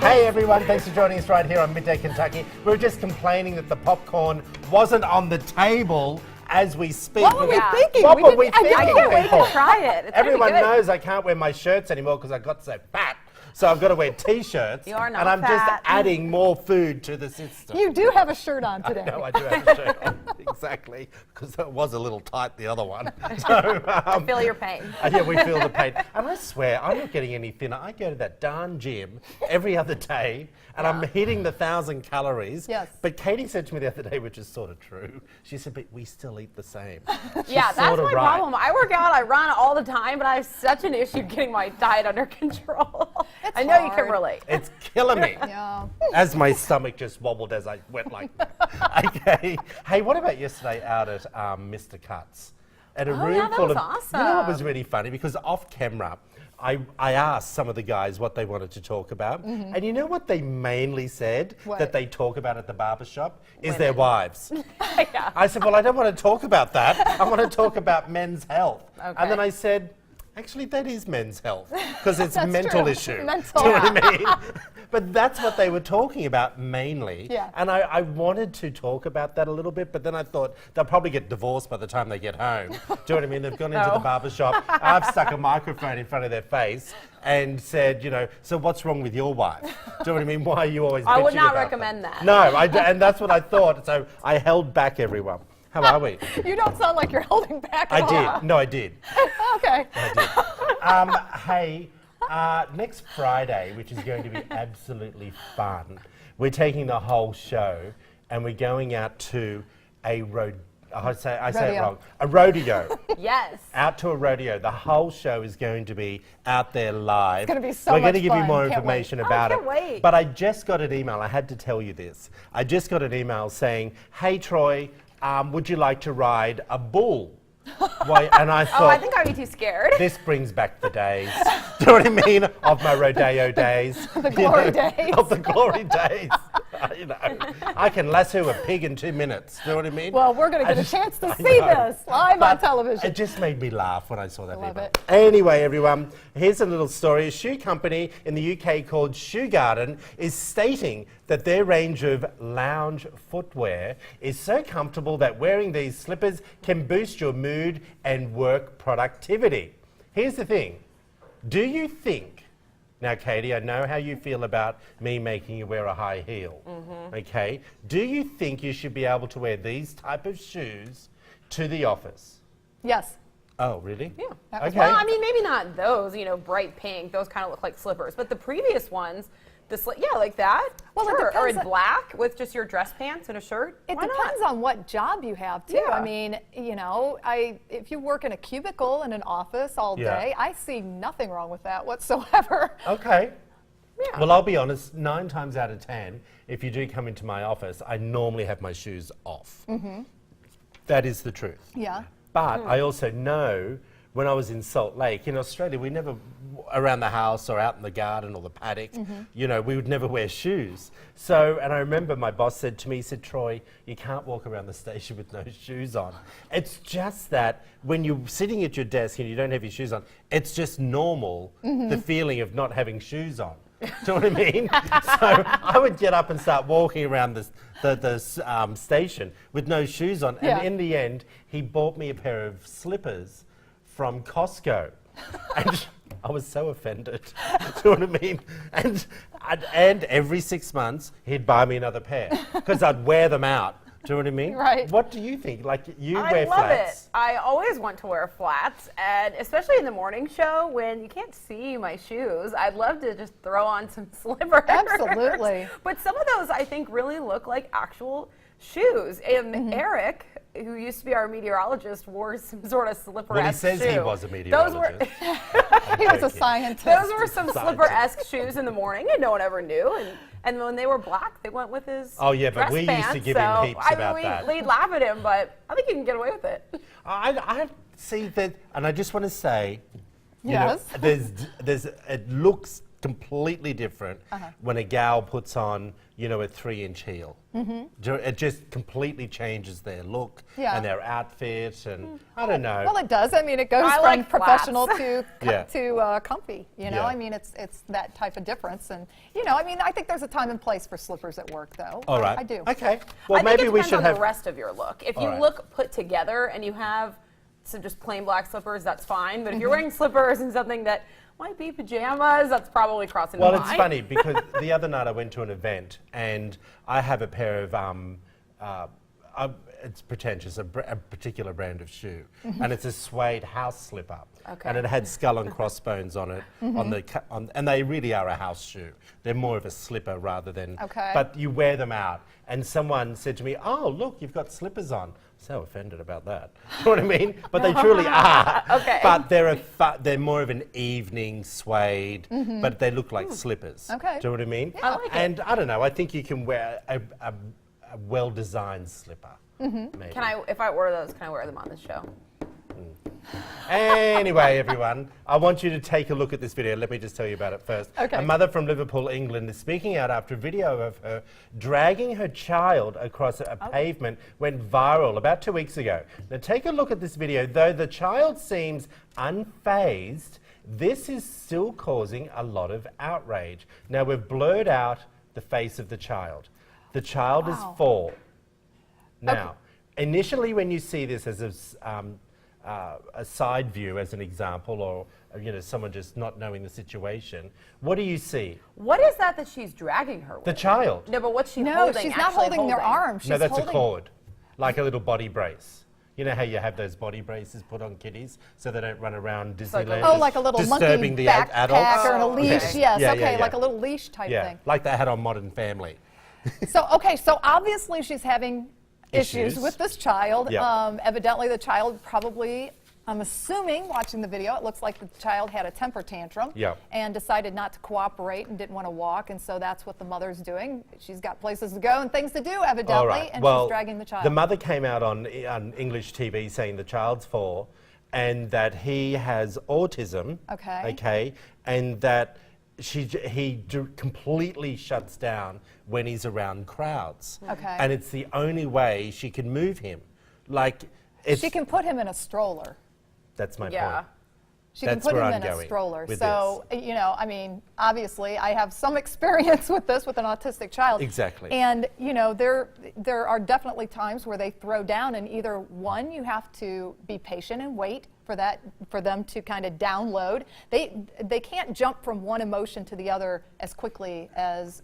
Hey everyone, thanks for joining us right here on Midday Kentucky. We were just complaining that the popcorn wasn't on the table as we speak. What were we thinking? What were we thinking? I can't wait to try it. It's Everyone gonna be good. knows I can't wear my shirts anymore because I got so fat. So I've got to wear t-shirts. You are not and I'm fat. just adding more food to the system. You do have a shirt on today. No, I do have a shirt on. Exactly, because it was a little tight, the other one. So, I feel your pain. yeah, we feel the pain. And I swear, I'm not getting any thinner. I go to that darn gym every other day, and I'm hitting the 1,000 calories. Yes. But Katie said to me the other day, which is sort of true, she said, but we still eat the same. She's Yeah, that's sort of my right. problem. I work out, I run all the time, but I have such an issue getting my diet under control. It's I know you hard. can relate. It's killing me. Yeah. As my stomach just wobbled as I went like that. Okay. Hey, what about yesterday out at Mr. Cuts? At a room yeah, that full was of. You know what was awesome. really funny? Because off camera, I asked some of the guys what they wanted to talk about. And you know what they mainly said What? that they talk about at the barbershop? Is their wives. Yeah. I said, well, I don't want to talk about that. I want to talk about men's health. Okay. And then I said, actually, that is men's health because it's a That's mental true. issue. Mental. Do you know what I mean? But that's what they were talking about mainly. Yeah. And I wanted to talk about that a little bit, but then I thought they'll probably get divorced by the time they get home. Do you know what I mean? They've gone into the No. barber shop. I've stuck a microphone in front of their face and said, you know, so what's wrong with your wife? Do you know what I mean? Why are you always I would bitching not about recommend them? that. No, and that's what I thought. So I held back everyone. How are we? You don't sound like you're holding back at I all. did. No, I did. Okay. Hey, next Friday, which is going to be absolutely fun, we're taking the whole show and we're going out to a I say it Rodeo. wrong. A rodeo. Yes. Out to a rodeo. The whole show is going to be out there live. It's gonna be so We're going much to give you fun. more Can't information wait. about Oh, it. can't wait. But I just got an email. I had to tell you this. I just got an email saying, "Hey Troy, would you like to ride a bull?" Why? And I thought, Oh, I think I'd be too scared. this brings back the days. Do you know what I mean? Of my rodeo days. The glory days. Of the glory days. You know, I can lasso a pig in 2 minutes. Do you know what I mean? Well, we're going to I get a just- chance to I see know. this live on But television. It just made me laugh when I saw that Love email. it. Anyway, everyone, here's a little story. A shoe company in the UK called Shoe Garden is stating that their range of lounge footwear is so comfortable that wearing these slippers can boost your mood and work productivity. Here's the thing. Do you think, now Katie, I know how you feel about me making you wear a high heel, okay? Do you think you should be able to wear these type of shoes to the office? Yes. Oh, really? Yeah. Okay. Well, I mean, maybe not those, bright pink. Those kind of look like slippers. But the previous ones, yeah, like that. Well, it sure. Or in depends black with just your dress pants and a shirt. It Why depends not? on what job you have, too. Yeah. I mean, if you work in a cubicle in an office all Yeah. day, I see nothing wrong with that whatsoever. Okay. Yeah. Well, I'll be honest, 9 times out of 10, if you do come into my office, I normally have my shoes off. That is the truth. Yeah. But I also know when I was in Salt Lake, in Australia, we never, around the house or out in the garden or the paddock, we would never wear shoes. So, and I remember my boss said to me, he said, Troy, you can't walk around the station with no shoes on. It's just that when you're sitting at your desk and you don't have your shoes on, it's just normal, the feeling of not having shoes on. Do you know what I mean? So I would get up and start walking around the station with no shoes on. Yeah. And in the end, he bought me a pair of slippers from Costco. And I was so offended. Do you know what I mean? And every 6 months, he'd buy me another pair because I'd wear them out. Do you know what I mean? Right. What do you think? Like, you I wear love flats. it. I always want to wear flats, and especially in the morning show when you can't see my shoes, I'd love to just throw on some slippers. Absolutely. But some of those I think really look like actual shoes. And Eric, who used to be our meteorologist, wore some sort of slipper-esque Well, he says shoe. he was a meteorologist. He was a joking. scientist. Those were some Scientist. slipper-esque shoes in the morning, and no one ever knew. And when they were black, they went with his Oh, yeah, but dress we used to pants, give him so, heaps I mean, about that. We'd laugh at him, but I think you can get away with it. I see that, and I just want to say, you know, Yes. it looks completely different when a gal puts on, you know, a 3-inch heel. It just completely changes their look and their outfit, and I don't know. Well, it does. I mean, it goes I from like professional flats. to comfy. You know, Yeah. I mean, it's that type of difference, and you know, I mean, I think there's a time and place for slippers at work, though. All right. I do. Okay. Well, I maybe think it we depends should on have. the rest of your look. If All you right. look put together and you have some just plain black slippers, that's fine. But if you're wearing slippers and something that might be pajamas, that's probably crossing the Well, line. it's funny because the other night I went to an event and I have a pair of, it's pretentious, a particular brand of shoe, and it's a suede house slipper, and it had skull and crossbones on it, and they really are a house shoe. They're more of a slipper rather than, but you wear them out. And someone said to me, "Oh, look, you've got slippers on." So offended about that. You know what I mean? But they truly are. Okay. But they're more of an evening suede, but they look like slippers. Okay. Do you know what I mean? I like it. And I don't know. I think you can wear a well-designed slipper. Maybe. Can I, if I order those, can I wear them on this show? Anyway, everyone, I want you to take a look at this video. Let me just tell you about it first. Okay. A mother from Liverpool, England, is speaking out after a video of her dragging her child across a pavement went viral about 2 weeks ago. Now, take a look at this video. Though the child seems unfazed, this is still causing a lot of outrage. Now, we've blurred out the face of the child. The child is 4. Now, initially when you see this as a side view, as an example, or you know, someone just not knowing the situation, what do you see? What is that she's dragging her with? The child. No, but what's she No, holding? she's not actually holding their arm. She's No, that's holding a cord, like a little body brace. You know how you have those body braces put on kiddies so they don't run around Disneyland, Oh, like a little disturbing monkey the backpack adults. or a leash. Okay. Yes, Yeah, okay, yeah, like yeah. a little leash type Yeah, thing. like they had on Modern Family. So obviously she's having issues with this child. Yeah. Evidently the child probably, I'm assuming, watching the video, it looks like the child had a temper tantrum Yeah. and decided not to cooperate and didn't want to walk, and so that's what the mother's doing. She's got places to go and things to do, evidently, All right. and Well, she's dragging the child. the mother came out on English TV saying the child's 4 and that he has autism. Okay. And that he completely shuts down when he's around crowds. Okay. And it's the only way she can move him. Like, it's, She can put him in a stroller. that's my Yeah. point. She That's can put where him I'm in a going stroller. with So, you know, I mean, obviously, I have some experience with this with an autistic child. Exactly. And, you know, there are definitely times where they throw down, and either one, you have to be patient and wait for them to kind of download. They can't jump from one emotion to the other as quickly as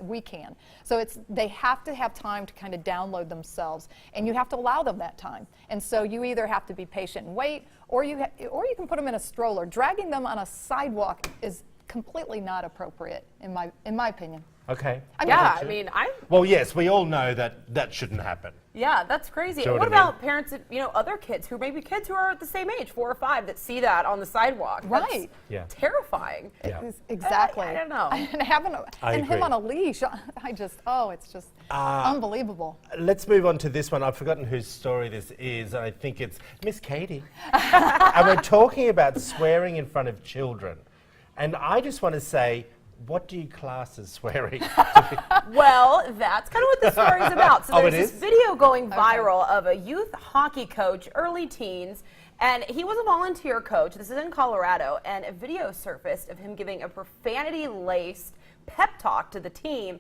we can. So they have to have time to kind of download themselves, and you have to allow them that time. And so you either have to be patient and wait, or you can put them in a stroller. Dragging them on a sidewalk is completely not appropriate, in my opinion. Okay. Yeah, I mean, Well, yes, we all know that shouldn't happen. yeah, that's crazy. Do you know What what I about parents, you know, other kids who maybe kids who are at the same age, 4 or 5, that see that on the sidewalk? That's Right. Yeah. terrifying. Yeah. Exactly. I don't know. And having I him agree. on a leash, it's just unbelievable. Let's move on to this one. I've forgotten whose story this is. I think it's Miss Katie. And we're talking about swearing in front of children. And I just want to say, what do you class as swearing? Well, that's kind of what the story's about. So Oh, there's it this is? video going viral of a youth hockey coach, early teens, and he was a volunteer coach. This is in Colorado, and a video surfaced of him giving a profanity-laced pep talk to the team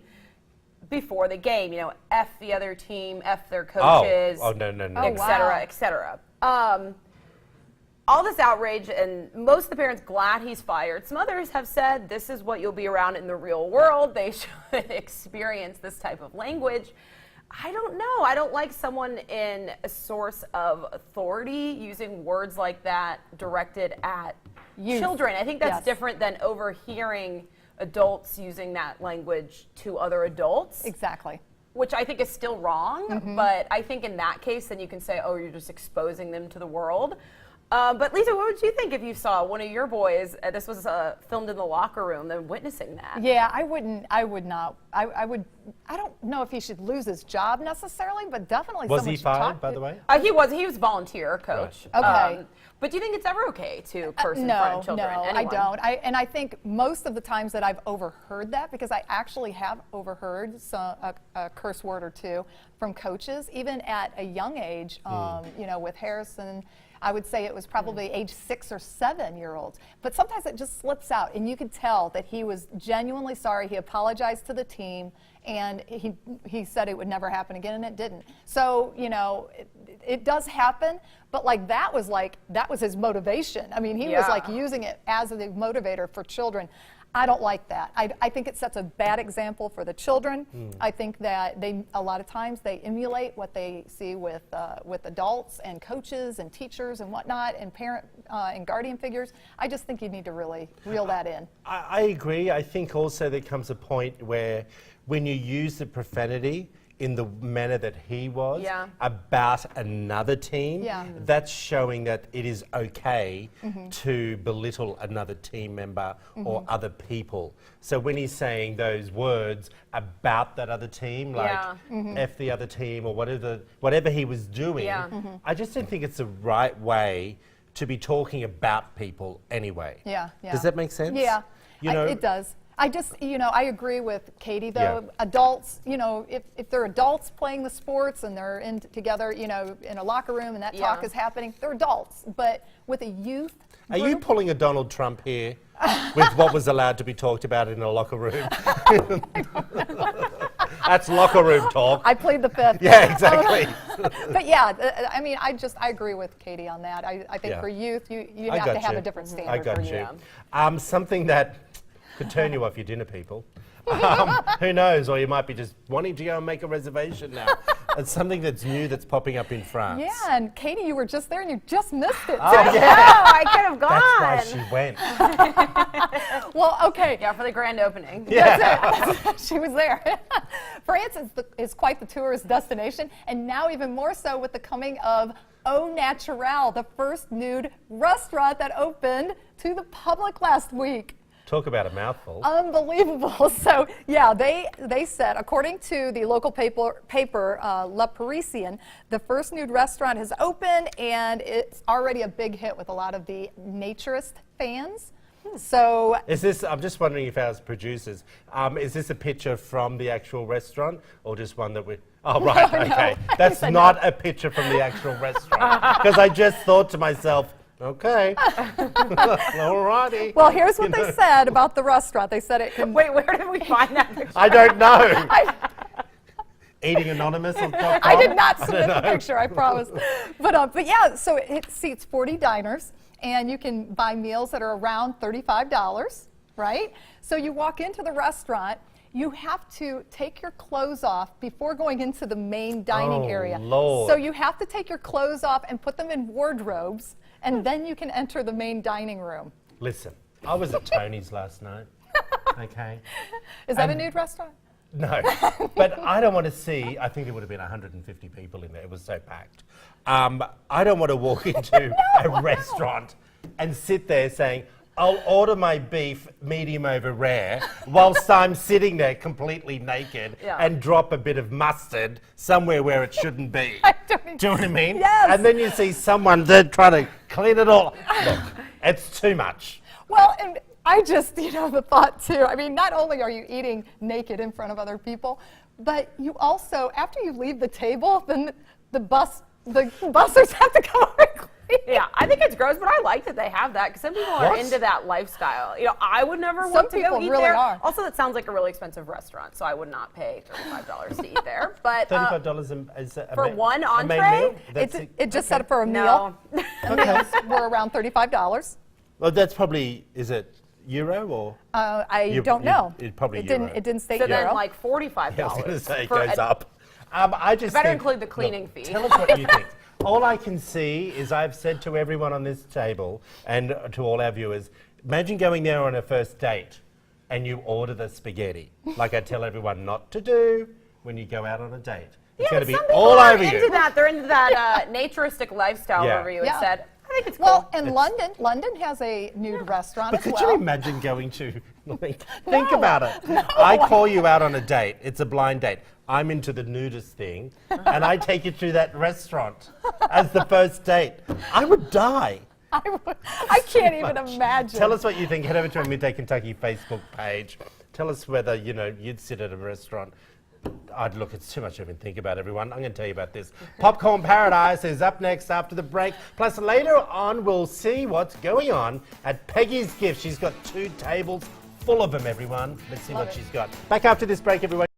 before the game. You know, F the other team, F their coaches, Oh, no. et cetera, et cetera. All this outrage, and most of the parents glad he's fired. Some others have said this is what you'll be around in the real world. They should experience this type of language. I don't know. I don't like someone in a source of authority using words like that directed at children. I think that's different than overhearing adults using that language to other adults. Exactly. Which I think is still wrong, but I think in that case, then you can say, oh, you're just exposing them to the world. But Lisa, what would you think if you saw one of your boys, this was filmed in the locker room, then witnessing that? Yeah, I would not. I don't know if he should lose his job necessarily, but definitely Was someone he should fired, talk by to- the way? He was volunteer coach. Right. Okay. But do you think it's ever okay to curse in front of children? No, I Anyone? don't. And I think most of the times that I've overheard that, because I actually have overheard a curse word or two from coaches, even at a young age, you know, with Harrison. I would say it was probably age 6 or 7-year-olds. But sometimes it just slips out, and you could tell that he was genuinely sorry. He apologized to the team, and he said it would never happen again, and it didn't. So, you know, it does happen, but that was his motivation. I mean, he was like using it as a motivator for children. I don't like that. I think it sets a bad example for the children. I think that a lot of times they emulate what they see with adults and coaches and teachers and whatnot and parent and guardian figures. I just think you need to really reel that in. I agree. I think also there comes a point where when you use the profanity in the manner that he was about another team, that's showing that it is okay to belittle another team member or other people. So when he's saying those words about that other team, like F the other team or whatever he was doing, I just don't think it's the right way to be talking about people anyway. Does that make sense? Yeah, You know, it does. I just, you know, I agree with Katie, though. Adults, you know, if they're adults playing the sports and they're together, you know, in a locker room and that talk is happening, they're adults. But with a youth Are you pulling a Donald Trump here with what was allowed to be talked about in a locker room? That's locker room talk. I plead the fifth. Yeah, exactly. But yeah, I mean, I agree with Katie on that. I think for youth, you have to have a different standard I got for you. Something that could turn you off your dinner, people. Who knows? Or you might be just wanting to go and make a reservation now. It's something that's new that's popping up in France. Yeah, and Katie, you were just there and you just missed it. Oh, No, I could have gone. That's why she went. Well, okay. Yeah, for the grand opening. Yeah. She was there. France is quite the tourist destination, and now even more so with the coming of Au Naturel, the first nude restaurant that opened to the public last week. Talk about a mouthful. Unbelievable. So, yeah, they said, according to the local paper Le Parisien, the first nude restaurant has opened, and it's already a big hit with a lot of the naturist fans. So, Is this, I'm just wondering if as producers, is this a picture from the actual restaurant or just one that we, oh right, okay. That's not a picture from the actual restaurant. Because I just thought to myself, okay, alrighty. well, here's what they said about the restaurant. They said it can. Wait, where did we find that picture? I don't know. Eating Anonymous on top. I did not submit the picture, I promise. But yeah, so it seats 40 diners, and you can buy meals that are around $35, right? So you walk into the restaurant, you have to take your clothes off before going into the main dining area. Lord. So you have to take your clothes off and put them in wardrobes, and then you can enter the main dining room. Listen, I was at Tony's last night, okay? Is that a nude restaurant? No, but I don't want to see, I think there would have been 150 people in there, it was so packed. I don't want to walk into a restaurant and sit there saying, I'll order my beef medium over rare whilst I'm sitting there completely naked and drop a bit of mustard somewhere where it shouldn't be. Do you know what I mean? Yes. And then you see someone there trying to clean it all. Look, it's too much. Well, and I just, you know, the thought too. I mean, not only are you eating naked in front of other people, but you also, after you leave the table, then the bussers have to come over and clean. Yeah, I think it's gross, but I like that they have that because some people are into that lifestyle. You know, I would never want to go eat really there. are. Also, that sounds like a really expensive restaurant, so I would not pay $35 to eat there. But $35 is for one a main entree? meal? That's It just set up for a meal. no. The meals were around $35. Well, that's probably, is it euro or? I don't know. It probably it euro. didn't state So euro. then, like $45. I was going to say it for goes a- up. I just Better think- include the cleaning look, fee. Tell us what you think. All I can see is I've said to everyone on this table and to all our viewers, imagine going there on a first date and you order the spaghetti, like I tell everyone not to do when you go out on a date. It's going to be some people all are over into you. that. They're into that naturistic lifestyle. Yeah. Wherever you had Yeah. said, I think it's cool. Well, and London has a nude restaurant But as could well. you imagine going to, think No, about it. no. I call you out on a date. It's a blind date. I'm into the nudist thing, and I take you to that restaurant as the first date. I would die. I can't even imagine. Tell us what you think. Head over to our Midday Kentucky Facebook page. Tell us whether, you'd sit at a restaurant. Look, it's too much to even think about, everyone. I'm going to tell you about this. Popcorn Paradise is up next after the break. Plus, later on, we'll see what's going on at Peggy's Gift. She's got 2 tables full of them, everyone. Let's see what she's got. Back after this break, everyone.